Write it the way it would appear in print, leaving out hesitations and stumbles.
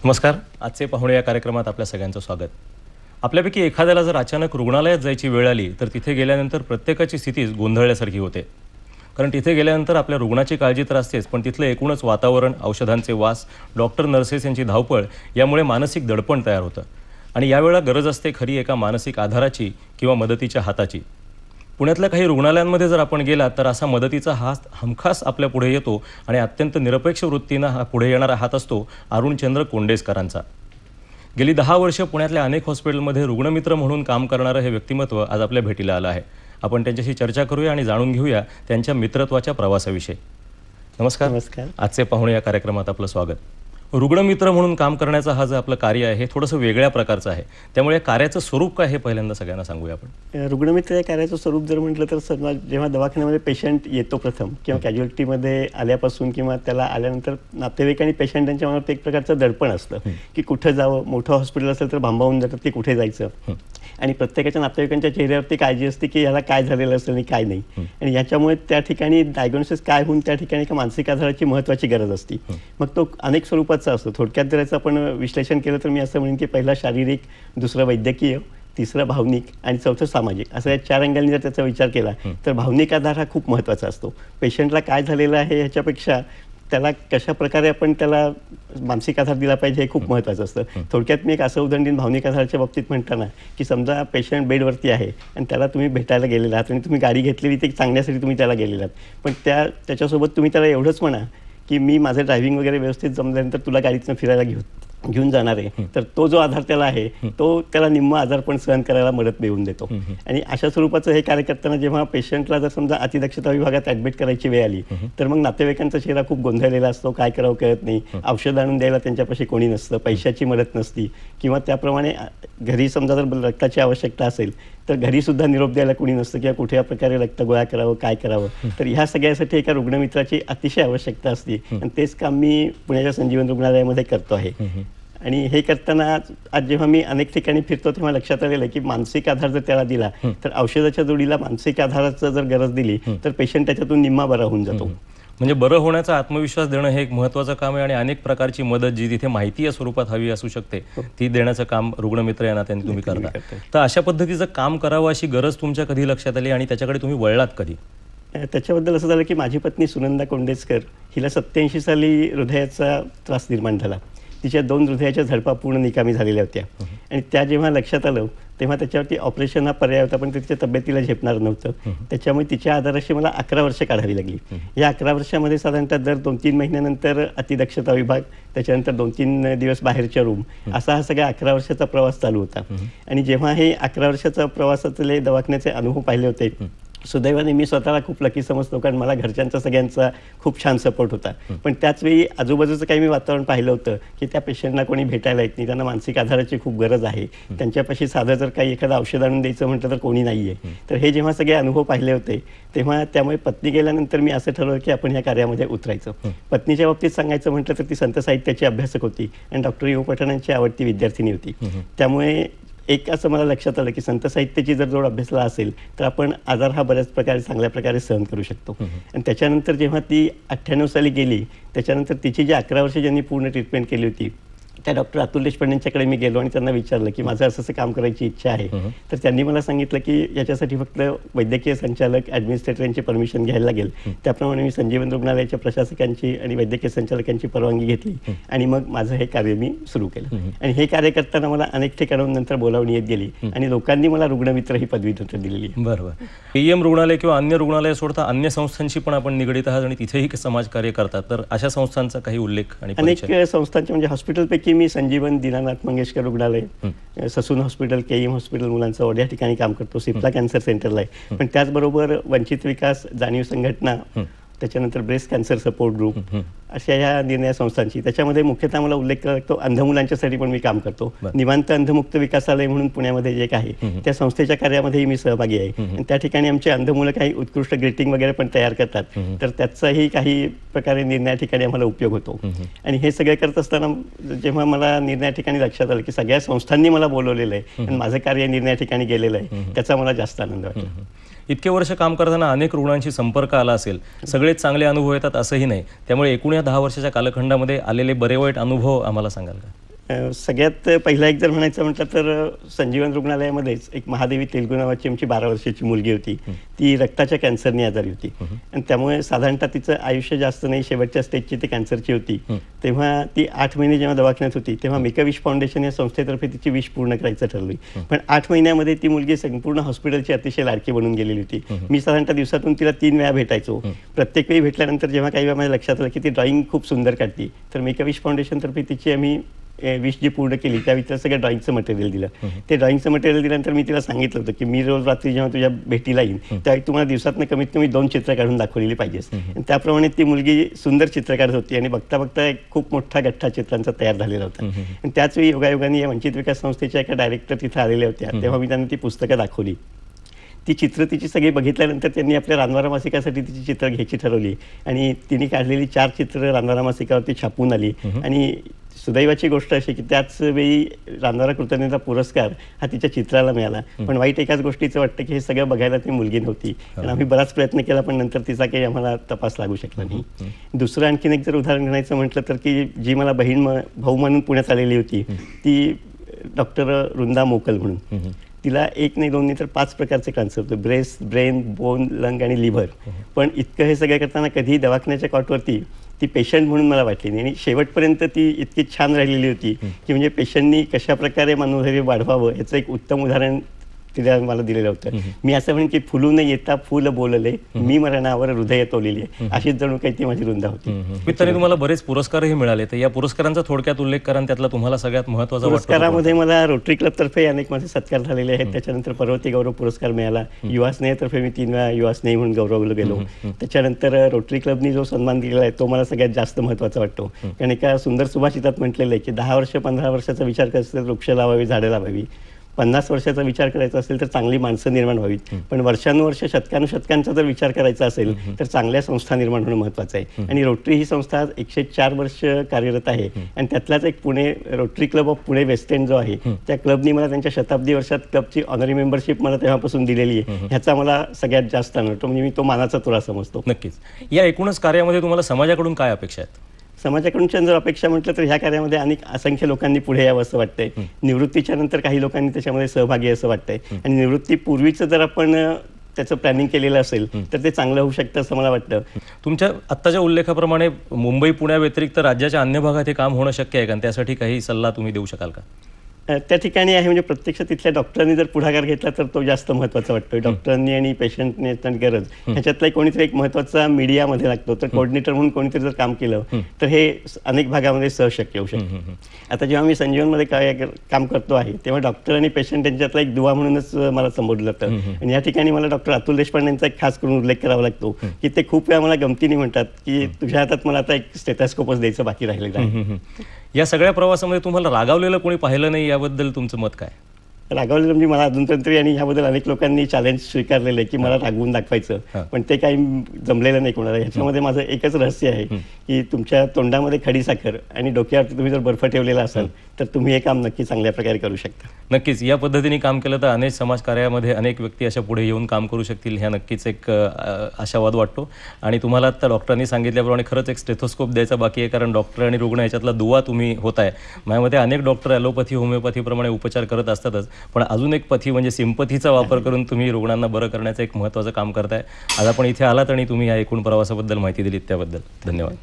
नमस्कार. आजचे पाहुणे या कार्यक्रमात आपल्या सगळ्यांचं स्वागत. आपल्यापैकी एखाद्याला जर अचानक रुग्णालयात जायची वेळ आली तर तिथे गेल्यानंतर प्रत्येकाची स्थितीच गोंधळल्यासारखी होते. कारण तिथे गेल्यानंतर आपल्या रुग्णाची काळजी तर असतेच, पण तिथलं एकूणच वातावरण, औषधांचे वास, डॉक्टर नर्सेस यांची धावपळ यामुळे मानसिक दडपण तयार होतं. आणि यावेळेला गरज असते खरी एका मानसिक आधाराची किंवा मदतीच्या हाताची. पुण्यातल्या काही रुग्णालयांमध्ये जर आपण गेलात तर असा मदतीचा हात हमखास आपल्या पुढे येतो आणि अत्यंत निरपेक्ष वृत्तीनं हा पुढे येणारा हात असतो अरुणचंद्र कोंडेसकरांचा. गेली 10 वर्ष पुण्यातल्या अनेक हॉस्पिटलमध्ये रुग्णमित्र म्हणून काम करणारं हे व्यक्तिमत्व आज आपल्या भेटीला आलं आहे. आपण त्यांच्याशी चर्चा करूया आणि जाणून घेऊया त्यांच्या मित्रत्वाच्या प्रवासाविषयी. नमस्कार. नमस्कार. आजचे पाहुणे या कार्यक्रमात आपलं स्वागत. रुग्णमित्र म्हणून काम करण्याचा हा जो आपलं कार्य आहे हे थोडंसं वेगळ्या प्रकारचं आहे, त्यामुळे कार्याचं स्वरूप काय हे पहिल्यांदा सगळ्यांना सांगूया आपण. रुग्णमित्र या कार्याचं स्वरूप जर म्हटलं तर जेव्हा दवाखान्यामध्ये पेशंट येतो प्रथम किंवा कॅज्युअल्टीमध्ये आल्यापासून किंवा त्याला आल्यानंतर नातेवाईक आणि पेशंट यांच्या मनात एक प्रकारचं दडपण असतं की कुठं जावं. मोठं हॉस्पिटल असेल तर भांबावून जातात की कुठे जायचं, आणि प्रत्येकाच्या नातेवाईकांच्या चेहऱ्यावरती काळजी असते की याला काय झालेलं असेल आणि काय नाही. आणि याच्यामुळे त्या ठिकाणी डायग्नोसिस काय होऊन त्या ठिकाणी एका मानसिक आधाराची महत्त्वाची गरज असते. मग तो अनेक स्वरूपाचा असतो. थोडक्यात जर याचं आपण विश्लेषण केलं तर मी असं म्हणेन की पहिला शारीरिक, दुसरं वैद्यकीय, तिसरं भावनिक आणि चौथं सामाजिक, असं या 4 अँगलनी जर त्याचा विचार केला तर भावनिक आधार हा खूप महत्त्वाचा असतो. पेशंटला काय झालेलं आहे ह्याच्यापेक्षा त्याला कशा प्रकारे आपण त्याला मानसिक आधार दिला पाहिजे हे खूप महत्त्वाचं असतं. थोडक्यात मी एक असं उदाहरण देईन भावनिक आधाराच्या बाबतीत म्हणताना की समजा पेशंट बेडवरती आहे आणि त्याला तुम्ही भेटायला गेलेला आहात आणि तुम्ही गाडी घेतलेली ती सांगण्यासाठी तुम्ही त्याला गेलेला आहात, पण त्याच्यासोबत तुम्ही त्याला एवढंच म्हणा की मी माझं ड्रायव्हिंग वगैरे व्यवस्थित जमल्यानंतर तुला गाडीतनं फिरायला घेऊन जाणार आहे, तर तो जो आधार त्याला आहे तो त्याला निम्मा आजार पण सहन करायला मदत मिळवून देतो. आणि अशा स्वरूपाचं हे कार्य करताना जेव्हा पेशंटला जर समजा अतिदक्षता विभागात ॲडमिट करायची वेळ आली तर मग नातेवाईकांचा चेहरा खूप गोंधळलेला असतो. काय करावं कळत नाही. औषध आणून द्यायला त्यांच्यापाशी कोणी नसतं, पैशाची मदत नसती, किंवा त्याप्रमाणे घरी समजा जर रक्ताची आवश्यकता असेल तर घरीसुद्धा निरोप द्यायला कोणी नसतं किंवा कुठल्या प्रकारे रक्त गोळा करावं, काय करावं. तर ह्या सगळ्यासाठी एका रुग्णमित्राची अतिशय आवश्यकता असते आणि तेच काम मी पुण्याच्या संजीवन रुग्णालयामध्ये करतो आहे. आणि हे करताना आज जेव्हा मी अनेक ठिकाणी फिरतो तेव्हा लक्षात आलेलं आहे की मानसिक आधार जर त्याला दिला तर औषधाच्या जोडीला मानसिक आधाराचं जर गरज दिली तर पेशंट त्याच्यातून निम्मा बरा होऊन जातो. म्हणजे बरं होण्याचा आत्मविश्वास देणं हे एक महत्त्वाचं काम आहे आणि अनेक प्रकारची मदत जी तिथे माहिती या स्वरूपात हवी असू शकते ती देण्याचं काम रुग्णमित्र या नात्याने तुम्ही करता. तर अशा पद्धतीचं काम करावं अशी गरज तुमच्या कधी लक्षात आली आणि त्याच्याकडे तुम्ही वळलात कधी? त्याच्याबद्दल असं झालं की माझी पत्नी सुनंदा कोंडेसकर हिला 87 साली हृदयाचा त्रास निर्माण झाला. तिच्या 2 हृदयाच्या झडपा पूर्ण निकामी झालेल्या होत्या आणि त्या जेव्हा लक्षात आलं तेव्हा त्याच्यावरती ऑपरेशन हा पर्याय होता, पण तिच्या तब्येतीला झेपणार नव्हतं. त्याच्यामुळे तिच्या आधाराशी मला 11 वर्ष काढावी लागली. या 11 वर्षामध्ये साधारणतः दर 2-3 महिन्यानंतर अतिदक्षता विभाग, त्याच्यानंतर 2-3 दिवस बाहेरच्या रूम, असा हा सगळा 11 वर्षाचा प्रवास चालू होता. आणि जेव्हा हे 11 वर्षाचा प्रवासातले दवाखान्याचे अनुभव पाहिले होते, सुदैवाने मी स्वतःला खूप लकी समजतो कारण मला घरच्यांचा सगळ्यांचा खूप छान सपोर्ट होता. पण त्याचवेळी आजूबाजूचं काही मी वातावरण पाहिलं होतं की त्या पेशंटना कोणी भेटायला येत नाही, त्यांना मानसिक आधाराची खूप गरज आहे, त्यांच्यापाशी साधं जर काही एखादं औषध आणून द्यायचं म्हटलं तर कोणी नाही आहे. तर हे जेव्हा सगळे अनुभव पाहिले होते तेव्हा त्यामुळे पत्नी गेल्यानंतर मी असं ठरवलं की आपण ह्या कार्यामध्ये उतरायचं. पत्नीच्या बाबतीत सांगायचं म्हटलं तर ती संत साहित्याची अभ्यासक होती आणि डॉक्टर यू पठाणांची आवडती विद्यार्थिनी होती. त्यामुळे एक असं मला लक्षात आलं की संत साहित्याची जर जोड अभ्यासला असेल तर आपण आजार हा बऱ्याच प्रकारे चांगल्या प्रकारे सहन करू शकतो. आणि त्याच्यानंतर जेव्हा ती 98 साली गेली त्याच्यानंतर तिची जी 11 वर्ष ज्यांनी पूर्ण ट्रीटमेंट केली होती त्या डॉक्टर अतुल देशपांडेंच्याकडे मी गेलो आणि त्यांना विचारलं की माझं असं काम करायची इच्छा आहे. तर त्यांनी मला सांगितलं की याच्यासाठी फक्त वैद्यकीय संचालक, ॲडमिनिस्ट्रेटर यांची परमिशन घ्यायला लागेल. त्याप्रमाणे मी संजीवन रुग्णालयाच्या प्रशासकांची आणि वैद्यकीय संचालकांची परवानगी घेतली आणि मग माझं हे कार्य मी सुरू केलं. आणि हे कार्य करताना मला अनेक ठिकाणाहून नंतर बोलावणी येत गेली आणि लोकांनी मला रुग्णमित्र ही पदवी नंतर दिलेली आहे. बरोबर. PM रुग्णालय किंवा अन्य रुग्णालय सोडता अन्य संस्थांशी पण आपण निगडीत आहात आणि तिथेही समाजकार्य करतात, तर अशा संस्थांचा काही उल्लेख आणि अनेक संस्थांचे म्हणजे हॉस्पिटलपैकी मी संजीवन दीनानाथ मंगेशकर रुग्णालय, ससून हॉस्पिटल, KM हॉस्पिटल मुलांचं वॉर्ड या ठिकाणी काम करतो, सिप्ला कॅन्सर सेंटरला आहे. पण त्याचबरोबर वंचित विकास, जाणीव संघटना, त्याच्यानंतर ब्रेस्ट कॅन्सर सपोर्ट ग्रुप, अशा ह्या निर्णय संस्थांची. त्याच्यामध्ये मुख्यतः मला उल्लेख करावा लागतो अंध मुलांच्यासाठी पण मी काम करतो. निवांत अंधमुक्त विकासालय म्हणून पुण्यामध्ये जे आहे त्या संस्थेच्या कार्यामध्येही मी सहभागी आहे. आणि त्या ठिकाणी आमचे अंध मुलं काही उत्कृष्ट ग्रीटिंग वगैरे पण तयार करतात, तर त्याचाही काही प्रकारे निर्णया ठिकाणी आम्हाला उपयोग होतो. आणि हे सगळे करत असताना जेव्हा मला निर्णया ठिकाणी लक्षात आलं की सगळ्या संस्थांनी मला बोलवलेलं आहे आणि माझं कार्य निर्णया ठिकाणी गेलेलं आहे, त्याचा मला जास्त आनंद वाटला. इतके वर्ष काम करताना अनेक रुग्णांशी संपर्क आला असेल, सगळेच चांगले अनुभव येतात असंही नाही, त्यामुळे एकूण या 10 वर्षाच्या कालखंडामध्ये आलेले बरे वाईट अनुभव आम्हाला सांगाल का? सगळ्यात पहिला एक जर म्हणायचं म्हटलं तर संजीवन रुग्णालयामध्येच एक महादेवी तेलगू नावाची आमची 12 वर्षाची मुलगी होती. ती रक्ताच्या कॅन्सरने आजारी होती आणि त्यामुळे साधारणतः तिचं आयुष्य जास्त नाही, शेवटच्या स्टेजची ती कॅन्सरची होती. तेव्हा ती 8 महिने जेव्हा दवाखान्यात होती तेव्हा मेक अ विश फाउंडेशन या संस्थेतर्फे तिची विश पूर्ण करायचं ठरली. पण 8 महिन्यामध्ये ती मुलगी संपूर्ण हॉस्पिटलची अतिशय लाडकी बनून गेलेली होती. मी साधारणतः दिवसातून तिला 3 वेळा भेटायचो. प्रत्येक वेळी भेटल्यानंतर जेव्हा काही वेळा माझ्या लक्षात आलं की ती ड्रॉइंग खूप सुंदर काढते, तर मेक अ विश फाउंडेशनतर्फे तिची आम्ही विश जी पूर्ण केली त्याविषयी सगळं ड्रॉइंगचं मटेरियल दिलं. ते ड्रॉइंगचं मटेरियल दिल्यानंतर मी तिला सांगितलं होतं की मी रोज रात्री जेव्हा तुझ्या भेटीला येईन त्यावेळी तुम्हाला दिवसातनं कमीत कमी 2 चित्र काढून दाखवलेली पाहिजेस. त्याप्रमाणे ती मुलगी सुंदर चित्र काढत होती आणि बघता बघता एक खूप मोठा गठ्ठा चित्रांचा तयार झालेला होता. आणि त्याच वेळी योगायोगाने या वंचित विकास संस्थेच्या एका डायरेक्टर तिथे आलेल्या होत्या. तेव्हा मी त्यांना ती पुस्तकं दाखवली. ती चित्र तिची सगळी बघितल्यानंतर त्यांनी आपल्या रानवारा मासिकासाठी तिची चित्र घ्यायची ठरवली आणि तिने काढलेली 4 चित्र रानवारा मासिकावरती छापून आली. आणि सुदैवाची गोष्ट अशी की त्याच वेळी रानवारा कृतज्ञता पुरस्कार हा तिच्या चित्राला मिळाला. पण वाईट एकाच गोष्टीचं वाटतं की हे सगळं बघायला ती मुलगी नव्हती आणि आम्ही बराच प्रयत्न केला पण नंतर तिचा काही आम्हाला तपास लागू शकला नाही. दुसरं आणखीन एक जर उदाहरण म्हणायचं म्हटलं तर की जी मला बहीण भाऊ म्हणून पुण्यात आलेली होती ती डॉक्टर वृंदा मोकल म्हणून. तिला 1 नाही 2 नाही तर 5 प्रकारचे कॅन्सर होते, ब्रेस्ट, ब्रेन, बोन, लंग आणि लिव्हर. पण इतकं हे सगळं करताना कधी दवाखान्याच्या कॉटवरती ती पेशंट म्हणून मला वाटली नाही. आणि शेवटपर्यंत ती इतकी छान राहिलेली होती की म्हणजे पेशंटनी कशाप्रकारे मनोधैर्य वाढवावं याचं एक उत्तम उदाहरण तिला मला दिलेलं होतं. मी असं म्हणेन की फुलून येता फुल बोलले, मी मरणावर हृदय तोलले, अशीच जणू काही ती माझी वृंदा होती. मित्रांनी तुम्हाला बरेच पुरस्कारही मिळाले, तर या पुरस्कारांचा थोडक्यात उल्लेख करा आणि त्यातला तुम्हाला सगळ्यात महत्त्वाचा पुरस्कारामध्ये मला रोटरी क्लबतर्फे अनेक माझे सत्कार झालेले आहेत. त्याच्यानंतर पर्वती गौरव पुरस्कार मिळाला. युवा स्नेहतर्फे मी 3 वेळा युवा स्नेही म्हणून गौरवलो गेलो. त्याच्यानंतर रोटरी क्लबनी जो सन्मान दिलेला आहे तो मला सगळ्यात जास्त महत्त्वाचा वाटतो. कारण एका सुंदर सुभाषितात म्हटलेलं आहे की 10 वर्ष 15 वर्षाचा विचार करायचा असेल तर वृक्ष लावावी, झाडं लावावी. 50 वर्षाचा विचार करायचा असेल तर चांगली माणसं निर्माण व्हावीत. पण वर्षानुवर्ष शतकानुशतकांचा जर विचार करायचा असेल तर चांगल्या संस्था निर्माण होणं महत्त्वाचं आहे. आणि रोटरी ही संस्था 104 वर्ष कार्यरत आहे आणि त्यातलाच एक Pune rotary club of Pune west end जो आहे त्या क्लबनी मला त्यांच्या शताब्दी वर्षात क्लबची ऑनरी मेंबरशिप मला तेव्हापासून दिलेली आहे. ह्याचा मला सगळ्यात जास्त आनंद होतो. म्हणजे मी तो मानाचा तुरा समजतो. नक्कीच. या एकूणच कार्यामध्ये तुम्हाला समाजाकडून काय अपेक्षा आहेत? समाजाकडून जर अपेक्षा म्हटलं तर ह्या कार्यामध्ये असंख्य लोकांनी पुढे यावं असं वाटतंय. निवृत्तीच्या नंतर काही लोकांनी त्याच्यामध्ये सहभागी असं वाटतंय. आणि निवृत्तीपूर्वीचं जर आपण त्याचं प्लॅनिंग केलेलं असेल तर ते चांगलं होऊ शकतं असं मला वाटतं. तुमच्या आत्ताच्या उल्लेखाप्रमाणे मुंबई पुण्याव्यतिरिक्त राज्याच्या अन्य भागात हे काम होणं शक्य आहे का? त्यासाठी काही सल्ला तुम्ही देऊ शकाल का? त्या ठिकाणी आहे म्हणजे प्रत्यक्ष तिथल्या डॉक्टरांनी जर पुढाकार घेतला तर तो जास्त महत्त्वाचा वाटतो. डॉक्टरांनी आणि पेशंटने गरज ह्याच्यातला कोणीतरी एक महत्त्वाचा मीडियामध्ये लागतो. तर कोऑर्डिनेटर म्हणून कोणीतरी जर काम केलं तर हे अनेक भागामध्ये सहशक्य होऊ शकतं. आता जेव्हा मी संजीवनमध्ये काम करतो आहे तेव्हा डॉक्टर आणि पेशंट यांच्यातला एक दुवा म्हणूनच मला संबोधलं जातं. आणि या ठिकाणी मला डॉक्टर अतुल देशपांडे यांचा एक खास करून उल्लेख करावा लागतो की ते खूप वेळा मला गमतीने म्हणतात की तुझ्या हातात मला आता एक स्टेथोस्कोपच द्यायचं बाकी राहिलेलं आहे. या सगळ्या प्रवासामध्ये तुम्हाला रागावलेलं कोणी पाहिलं नाही याबद्दल तुमचं मत काय? रागावलेलं म्हणजे मला अजूनपर्यंत आणि ह्याबद्दल अनेक लोकांनी चॅलेंज स्वीकारलेलं आहे की मला रागवून दाखवायचं, पण ते काही जमलेलं नाही कोणाला. ह्याच्यामध्ये माझं एकच रहस्य आहे की तुमच्या तोंडामध्ये खडीसाखर आणि डोक्यावरती तुम्ही जर बर्फ ठेवलेला असाल तर तुम्ही हे काम नक्की चांगल्या प्रकारे करू शकता. नक्कीच या पद्धतीने काम केलं तर अनेक समाज कार्यामध्ये अनेक व्यक्ती अशा पुढे येऊन काम करू शकतील, ह्या नक्कीच एक आशावाद वाटतो. आणि तुम्हाला आता डॉक्टरांनी सांगितल्याप्रमाणे खरंच एक स्टेथोस्कोप द्यायचा बाकी आहे, कारण डॉक्टर आणि रुग्ण याच्यातला दुवा तुम्ही होताय. माझ्यामध्ये अनेक डॉक्टर ॲलोपॅथी होमिओपॅथीप्रमाणे उपचार करत असतातच, पण अजून एक पथी म्हणजे सिंपथीचा वापर करून तुम्ही रुग्णांना बरं करण्याचं एक महत्त्वाचं काम करताय. आज आपण इथे आलात आणि तुम्ही या एकूण प्रवासाबद्दल माहिती दिलीत त्याबद्दल धन्यवाद.